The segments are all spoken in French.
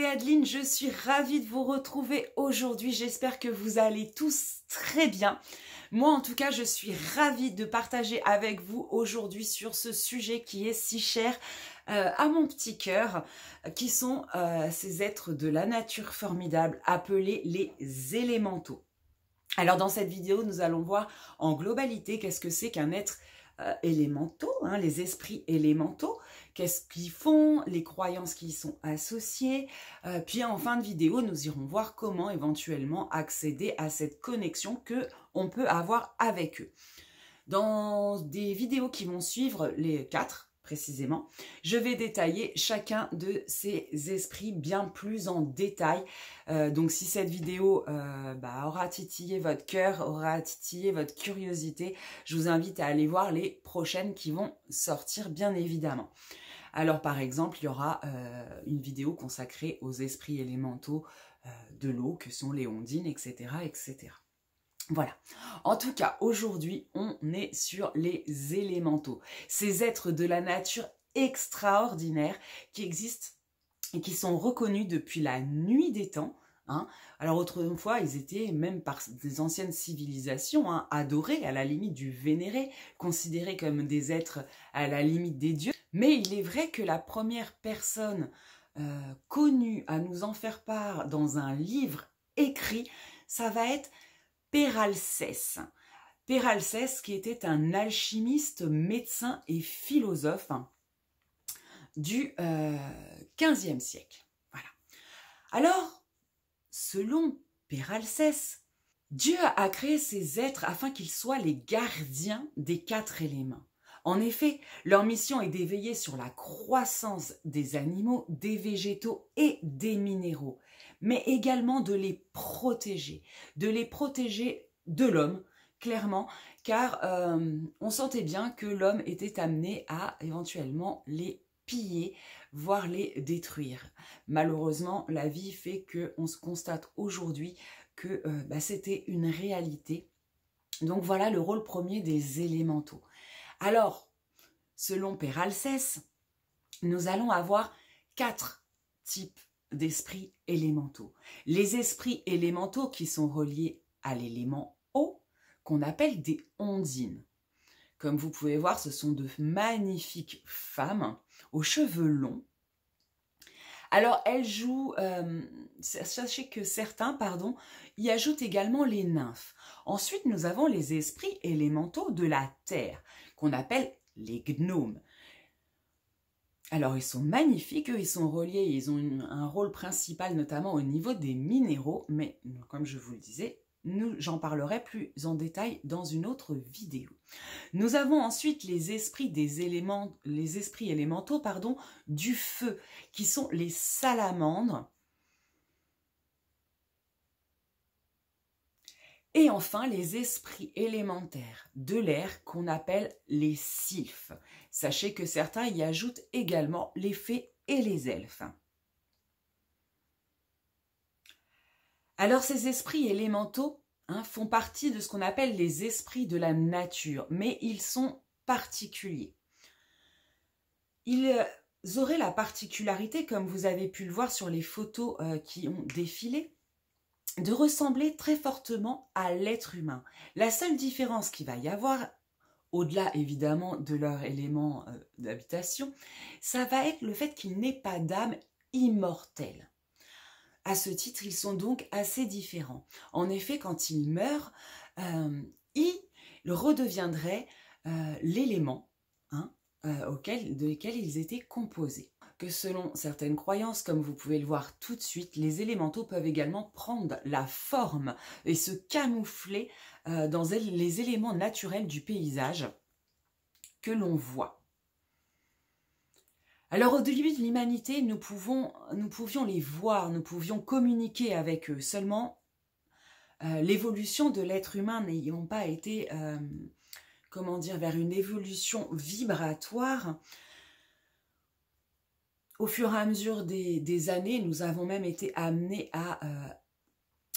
c'est Adeline, je suis ravie de vous retrouver aujourd'hui. J'espère que vous allez tous très bien. Moi, en tout cas, je suis ravie de partager avec vous aujourd'hui sur ce sujet qui est si cher à mon petit cœur, qui sont ces êtres de la nature formidables appelés les élémentaux. Alors, dans cette vidéo, nous allons voir en globalité qu'est-ce que c'est qu'un être élémentaux, hein, les esprits élémentaux, qu'est-ce qu'ils font, les croyances qui y sont associées. Puis en fin de vidéo, nous irons voir comment éventuellement accéder à cette connexion que on peut avoir avec eux. Dans des vidéos qui vont suivre, les 4 précisément, je vais détailler chacun de ces esprits bien plus en détail. Donc si cette vidéo aura titillé votre cœur, aura titillé votre curiosité, je vous invite à aller voir les prochaines qui vont sortir bien évidemment. Alors par exemple, il y aura une vidéo consacrée aux esprits élémentaux de l'eau, que sont les ondines, etc., etc. Voilà. En tout cas, aujourd'hui, on est sur les élémentaux. Ces êtres de la nature extraordinaires qui existent et qui sont reconnus depuis la nuit des temps. Hein. Alors autrefois, ils étaient même par des anciennes civilisations adorés, à la limite du vénéré, considérés comme des êtres à la limite des dieux. Mais il est vrai que la première personne connue à nous en faire part dans un livre écrit, ça va être Péralcès. Péralcès qui était un alchimiste, médecin et philosophe du XVe siècle. Voilà. Alors, selon Péralcès, Dieu a créé ces êtres afin qu'ils soient les gardiens des 4 éléments. En effet, leur mission est d'éveiller sur la croissance des animaux, des végétaux et des minéraux, mais également de les protéger de l'homme, clairement, car on sentait bien que l'homme était amené à éventuellement les piller, voire les détruire. Malheureusement, la vie fait qu'on se constate aujourd'hui que c'était une réalité. Donc voilà le rôle premier des élémentaux. Alors, selon Péralcès, nous allons avoir 4 types d'esprits élémentaux. Les esprits élémentaux qui sont reliés à l'élément eau, qu'on appelle des ondines. Comme vous pouvez voir, ce sont de magnifiques femmes aux cheveux longs. Alors, elles jouent, sachez que certains, y ajoutent également les nymphes. Ensuite, nous avons les esprits élémentaux de la terre, qu'on appelle les gnomes. Alors, ils sont magnifiques, eux, ils sont reliés, ils ont un rôle principal, notamment au niveau des minéraux, mais comme je vous le disais, j'en parlerai plus en détail dans une autre vidéo. Nous avons ensuite les esprits élémentaux, du feu, qui sont les salamandres. Et enfin, les esprits élémentaires de l'air qu'on appelle les sylphes. Sachez que certains y ajoutent également les fées et les elfes. Alors ces esprits élémentaux font partie de ce qu'on appelle les esprits de la nature, mais ils sont particuliers. Ils auraient la particularité, comme vous avez pu le voir sur les photos qui ont défilé, de ressembler très fortement à l'être humain. La seule différence qu'il va y avoir, au-delà évidemment de leur élément d'habitation, ça va être le fait qu'ils n'aient pas d'âme immortelle. À ce titre, ils sont donc assez différents. En effet, quand ils meurent, ils redeviendraient l'élément de lequel ils étaient composés. Que selon certaines croyances, comme vous pouvez le voir tout de suite, les élémentaux peuvent également prendre la forme et se camoufler dans les éléments naturels du paysage que l'on voit. Alors au début de l'humanité, nous pouvions les voir, nous pouvions communiquer avec eux. Seulement, l'évolution de l'être humain n'ayant pas été, vers une évolution vibratoire, au fur et à mesure des années, nous avons même été amenés à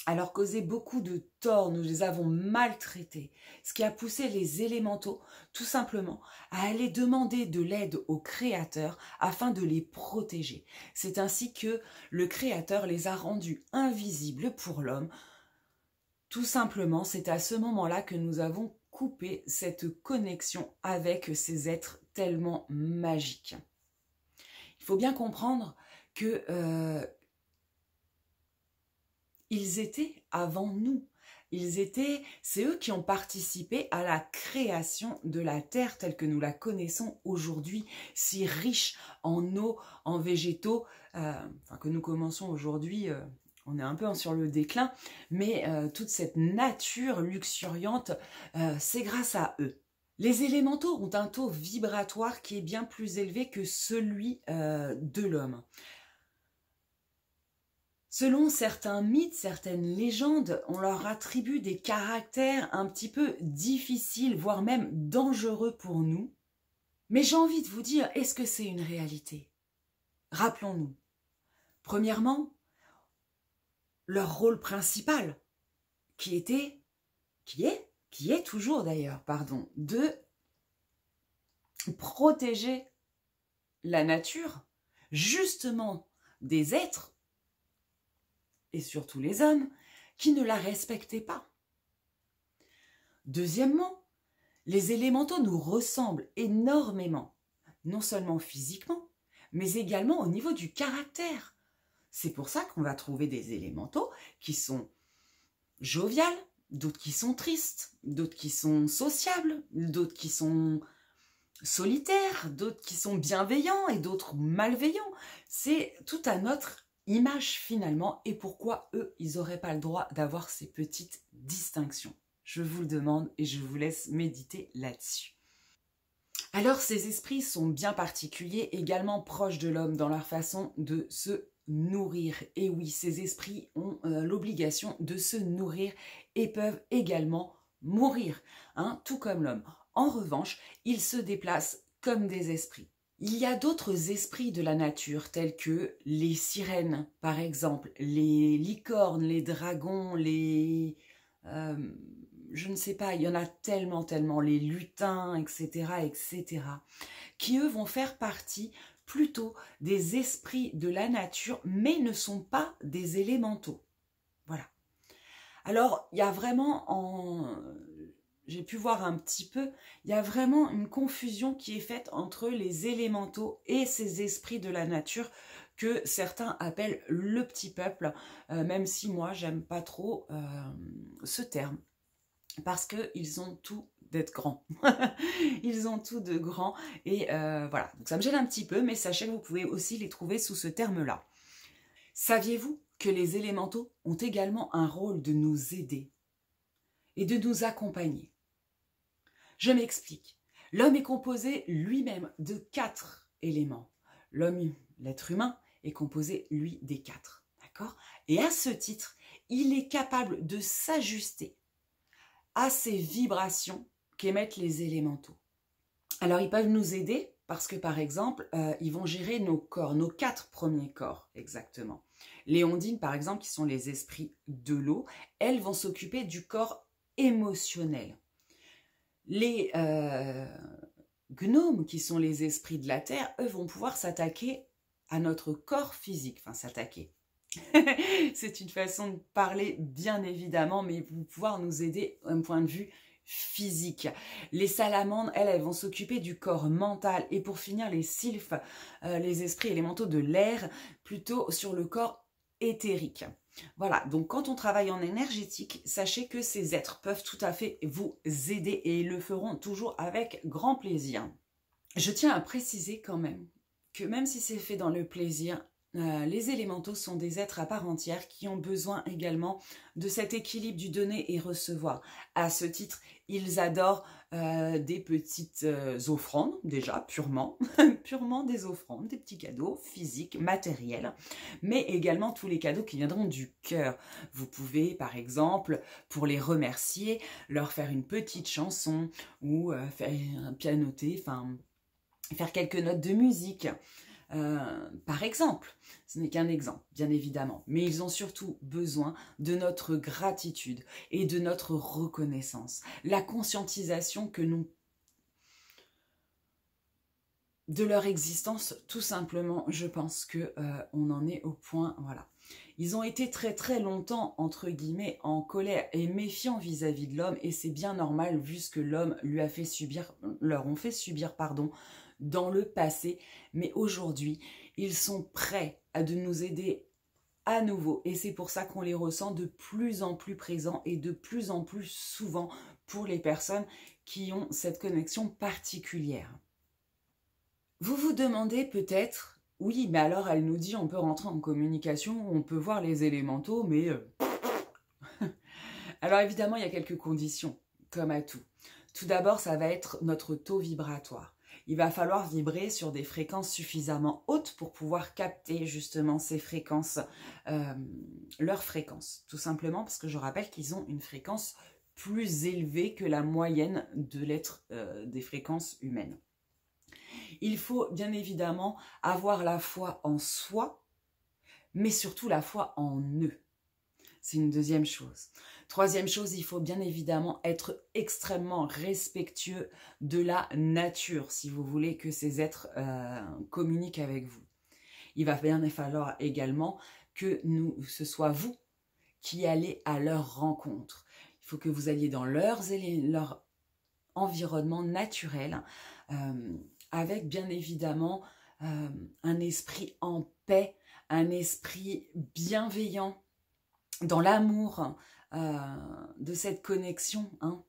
alors causé beaucoup de tort, nous les avons maltraités, ce qui a poussé les élémentaux tout simplement à aller demander de l'aide au Créateur afin de les protéger. C'est ainsi que le Créateur les a rendus invisibles pour l'homme. Tout simplement, c'est à ce moment-là que nous avons coupé cette connexion avec ces êtres tellement magiques. Il faut bien comprendre que ils étaient avant nous. C'est eux qui ont participé à la création de la Terre telle que nous la connaissons aujourd'hui, si riche en eau, en végétaux, que nous commençons aujourd'hui, on est un peu sur le déclin, mais toute cette nature luxuriante, c'est grâce à eux. Les élémentaux ont un taux vibratoire qui est bien plus élevé que celui de l'homme. Selon certains mythes, certaines légendes, on leur attribue des caractères un petit peu difficiles, voire même dangereux pour nous. Mais j'ai envie de vous dire, est-ce que c'est une réalité? Rappelons-nous. Premièrement, leur rôle principal, qui est toujours d'ailleurs, pardon, de protéger la nature, justement des êtres, et surtout les hommes, qui ne la respectaient pas. Deuxièmement, les élémentaux nous ressemblent énormément, non seulement physiquement, mais également au niveau du caractère. C'est pour ça qu'on va trouver des élémentaux qui sont joviales, d'autres qui sont tristes, d'autres qui sont sociables, d'autres qui sont solitaires, d'autres qui sont bienveillants et d'autres malveillants. C'est tout à notre image finalement, et pourquoi eux, ils n'auraient pas le droit d'avoir ces petites distinctions. Je vous le demande et je vous laisse méditer là-dessus. Alors ces esprits sont bien particuliers, également proches de l'homme dans leur façon de se nourrir. Et oui, ces esprits ont l'obligation de se nourrir et peuvent également mourir, tout comme l'homme. En revanche, ils se déplacent comme des esprits. Il y a d'autres esprits de la nature, tels que les sirènes, par exemple, les licornes, les dragons, je ne sais pas, il y en a tellement, les lutins, etc., qui eux vont faire partie plutôt des esprits de la nature, mais ne sont pas des élémentaux. Voilà. Alors, il y a vraiment, j'ai pu voir un petit peu, il y a vraiment une confusion qui est faite entre les élémentaux et ces esprits de la nature que certains appellent le petit peuple, même si moi, j'aime pas trop ce terme. Parce qu'ils ont tout d'être grands. Ils ont tout de grand. Et voilà, donc ça me gêne un petit peu, mais sachez que vous pouvez aussi les trouver sous ce terme-là. Saviez-vous que les élémentaux ont également un rôle de nous aider et de nous accompagner? Je m'explique. L'homme est composé lui-même de 4 éléments. L'homme, l'être humain, est composé, lui, des 4. D'accord? Et à ce titre, il est capable de s'ajuster à ces vibrations qu'émettent les élémentaux. Alors, ils peuvent nous aider parce que, par exemple, ils vont gérer nos corps, nos 4 premiers corps, exactement. Les ondines, par exemple, qui sont les esprits de l'eau, elles vont s'occuper du corps émotionnel. Les gnomes, qui sont les esprits de la terre, eux vont pouvoir s'attaquer à notre corps physique, enfin s'attaquer. C'est une façon de parler, bien évidemment, mais pour pouvoir nous aider d'un point de vue physique. Les salamandres, elles vont s'occuper du corps mental. Et pour finir, les sylphes, les esprits élémentaux de l'air, plutôt sur le corps éthérique. Voilà, donc quand on travaille en énergétique, sachez que ces êtres peuvent tout à fait vous aider et ils le feront toujours avec grand plaisir. Je tiens à préciser quand même que même si c'est fait dans le plaisir, les élémentaux sont des êtres à part entière qui ont besoin également de cet équilibre du donner et recevoir. À ce titre, ils adorent des petites offrandes, déjà, purement des offrandes, des petits cadeaux physiques, matériels, mais également tous les cadeaux qui viendront du cœur. Vous pouvez, par exemple, pour les remercier, leur faire une petite chanson ou faire un pianoté, enfin, faire quelques notes de musique. par exemple. Ce n'est qu'un exemple, bien évidemment. Mais ils ont surtout besoin de notre gratitude et de notre reconnaissance. La conscientisation que nous... de leur existence, tout simplement, je pense que on en est au point, voilà. Ils ont été très très longtemps, entre guillemets, en colère et méfiants vis-à-vis de l'homme, et c'est bien normal vu ce que l'homme leur ont fait subir, pardon, dans le passé. Mais aujourd'hui, ils sont prêts à de nous aider à nouveau, et c'est pour ça qu'on les ressent de plus en plus présents et de plus en plus souvent pour les personnes qui ont cette connexion particulière. Vous vous demandez peut-être... Oui, mais alors elle nous dit on peut rentrer en communication, on peut voir les élémentaux, mais... Alors évidemment, il y a quelques conditions, comme à tout. Tout d'abord, ça va être notre taux vibratoire. Il va falloir vibrer sur des fréquences suffisamment hautes pour pouvoir capter justement ces fréquences, leurs fréquences. Tout simplement parce que je rappelle qu'ils ont une fréquence plus élevée que la moyenne de l'être des fréquences humaines. Il faut bien évidemment avoir la foi en soi, mais surtout la foi en eux. C'est une deuxième chose. Troisième chose, il faut bien évidemment être extrêmement respectueux de la nature si vous voulez que ces êtres communiquent avec vous. Il va bien falloir également que ce soit vous qui allez à leur rencontre. Il faut que vous alliez dans leur environnement naturel, avec bien évidemment un esprit en paix, un esprit bienveillant, dans l'amour de cette connexion, hein,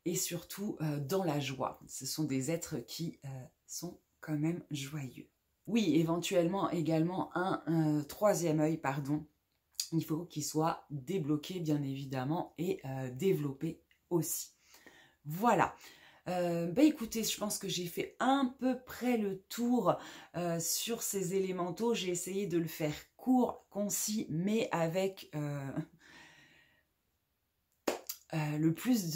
et surtout dans la joie. Ce sont des êtres qui sont quand même joyeux. Oui, éventuellement également un troisième œil, pardon. Il faut qu'il soit débloqué bien évidemment et développé aussi. Voilà. Écoutez, je pense que j'ai fait à peu près le tour sur ces élémentaux. J'ai essayé de le faire court, concis, mais avec le plus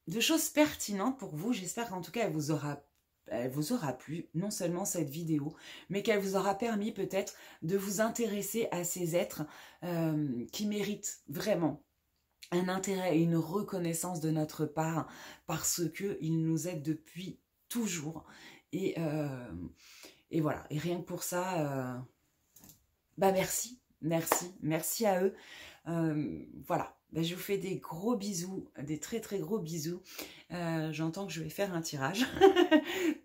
de choses pertinentes pour vous. J'espère qu'en tout cas, elle vous aura plu, non seulement cette vidéo, mais qu'elle vous aura permis peut-être de vous intéresser à ces êtres qui méritent vraiment un intérêt et une reconnaissance de notre part parce qu'ils nous aident depuis toujours. Et voilà, et rien que pour ça, merci à eux. Voilà, je vous fais des gros bisous, des très très gros bisous. J'entends que je vais faire un tirage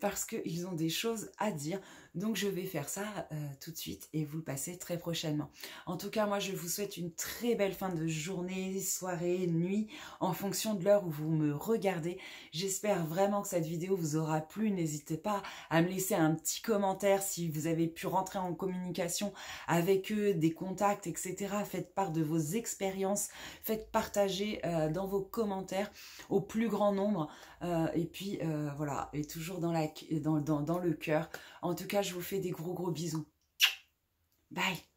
parce qu'ils ont des choses à dire. Donc je vais faire ça tout de suite et vous le passez très prochainement. En tout cas, moi je vous souhaite une très belle fin de journée, soirée, nuit, en fonction de l'heure où vous me regardez. J'espère vraiment que cette vidéo vous aura plu. N'hésitez pas à me laisser un petit commentaire si vous avez pu rentrer en communication avec eux, des contacts, etc. Faites part de vos expériences, faites partager dans vos commentaires au plus grand nombre. Et puis voilà, et toujours dans le cœur. En tout cas, je vous fais des gros bisous. Bye.